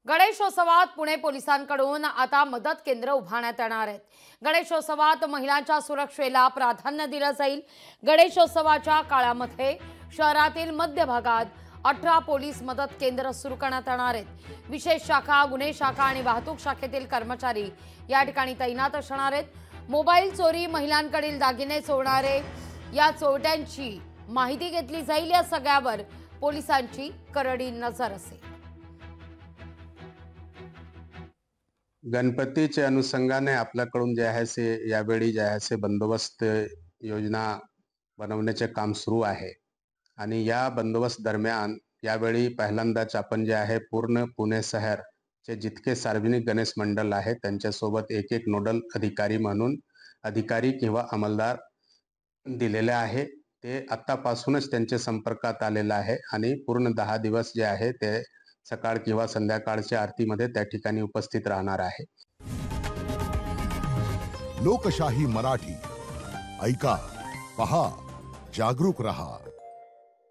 गणेशोत्सवात पुणे पोलिसांकडून आता मदत केंद्र उभारण्यात येणार आहेत। गणेशोत्सवात महिलांच्या सुरक्षेला प्राधान्य दिलं जाईल। गणेशोत्सवाच्या काळामध्ये शहरातील मध्य भागात 18 पोलीस मदत केंद्र सुरू करण्यात येणार आहेत। विशेष शाखा, गुन्हे शाखा आणि वाहतूक शाखेतील कर्मचारी या ठिकाणी तैनात असणार आहेत। मोबाईल चोरी, महिलांकडील दागिने चोरणारे या चोरट्यांची माहिती घेतली जाईल। या सगळ्यावर पोलिसांची करडी नजर असेल। गणपतीचे अनुषंगाने आपल्याकडून जे आहे से यावेळी जे आहे से बंदोबस्त योजना बनवण्याचे काम सुरू आहे आणि या बंदोबस्त दरम्यान यावेळी पहिल्यांदाच आपण जे आहे पूर्ण पुणे शहरचे जितके सार्वजनिक गणेश मंडळ आहे त्यांच्यासोबत एक एक नोडल अधिकारी म्हणून अधिकारी किंवा अंमलदार दिलेले आहे। ते आतापासूनच त्यांच्या संपर्कात आलेला आहे आणि पूर्ण 10 दिवस जे आहे ते सकाळ किंवा संध्याकाळच्या आरतीमध्ये त्या ठिकाणी उपस्थित राहणार आहे। लोकशाही मराठी ऐका, पहा, जागरूक रहा।